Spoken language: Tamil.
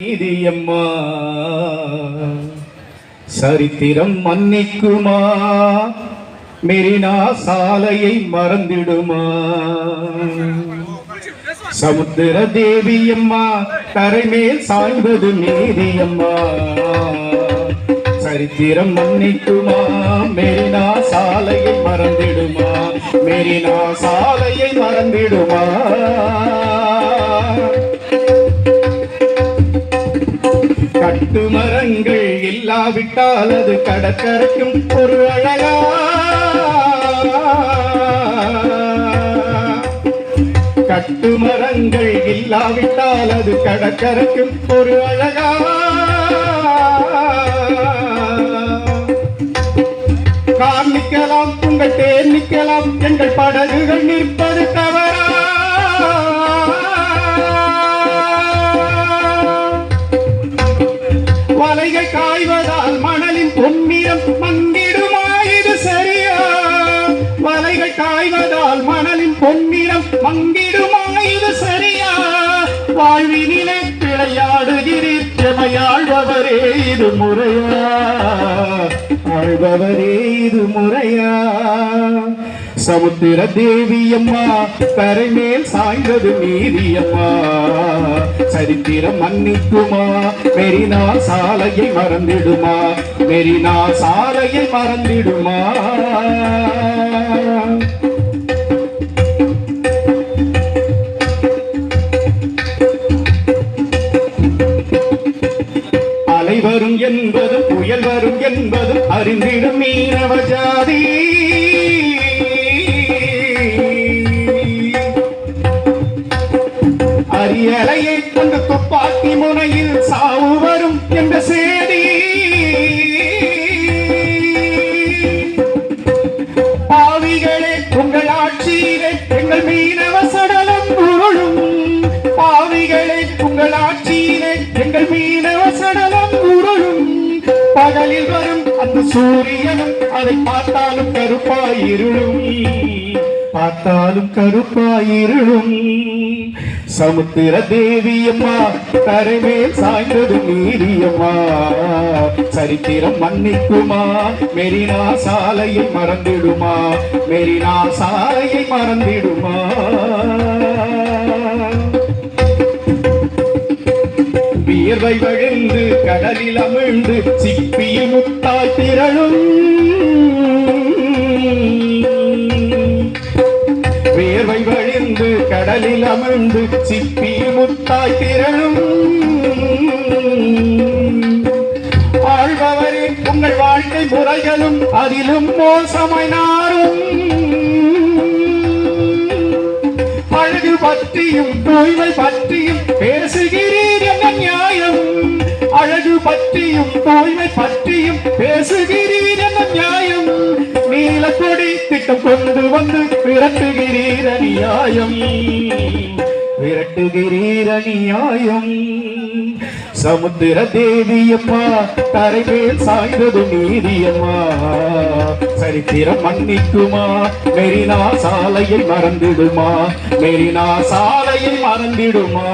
நீதியம்மா சரித்திரம் மன்னிக்குமா? மெரினா சாலையை மறந்திடுமா? சமுத்திர தேவியம்மா கரைமேல் சாய்வது நீதியம்மா சரித்திரம் மன்னிக்குமா? மெரினா சாலையை மறந்திடுமா? மெரினா சாலையை மறந்திடுமா? கட்டு மரங்கள் இல்லாவிட்டால் அது கடற்கரைக்கும் ஒரு அழகா? கட்டு மரங்கள் இல்லாவிட்டால் அது கடற்கரைக்கும் ஒரு அழகா? கார் நிற்கலாம், உங்கள் தேர் நிற்கலாம், எங்கள் படகுகள் நிற்பது தவறா? வலைகள் காய்வதால் மணலின் பொன்னிறம் மங்கிடுமா? இது சரியா? வலைகள் காய்வதால் மணலின் பொன்னிறம் மங்கிடுமா? இது சரியா? வாழ்வினிலே விளையாடுகிறீர் எமையாழ்பவரே, இது முறையா? ஆழ்பவரே, இது முறையா? சமுத்திர தேவியம்மா கரைமேல் சாய்ந்தது நீதியம்மா சரித்திரம் மன்னிக்குமா? மெரினா சாலையை மறந்திடுமா? மெரினா சாலையை மறந்திடுமா? அலை வரும் என்பதும் புயல் வரும் என்பதும் அறிந்திடும் மீனவ ஜாதி. அரியலையை கொண்டு துப்பாக்கி முனையில் சாவு வரும் என்ற செய்தி. பாவிகளே, உங்கள் ஆட்சியிலே எங்கள் மீனவ சடலம் உருளும். பாவிகளே, உங்கள் ஆட்சியிலே எங்கள் மீனவ சடலம் உருளும். பகலில் வரும் அந்த சூரியனும் அதை பார்த்தாலும் கருப்பாயிருளும், பார்த்தாலும் கருப்பாயிருளும். சமுத்திர தேவியம்மா கரைமேல் சாய்ந்தது நீதியம்மா சரித்திரம் மன்னிக்குமா? மெரினா சாலையை மறந்திடுமா? மெரினா சாலையை மறந்திடுமா? வியர்வை வழிந்து கடலில் அமிழ்ந்து சிப்பியில் முத்தாய் திரளும். வியர்வை வழிந்து கடலில் அமிழ்ந்து சிப்பியில் முத்தாய் திரளும். ஆழ்பவரே, உங்கள் வாழ்க்கை முறைகளும் அதிலும் மோசமாய் நாரும். அழகு பற்றியும் தூய்மை பற்றியும் பேசுகிறீர் என்ன நியாயம்? அழகு பற்றியும் தூய்மை பற்றியும் பேசுகிறீர் என்ன நியாயம்? நீலக்கொடி திட்டம் கொண்டு வந்து விரட்டுகிறீர் அநியாயம், விரட்டுகிறீர் அநியாயம். சமுத்திர தேவியம்மா கரைமேல் சாய்ந்தது நீதியம்மா சரித்திரம் மன்னிக்குமா? மெரினா சாலையை மறந்திடுமா? மெரினா சாலையை மறந்திடுமா?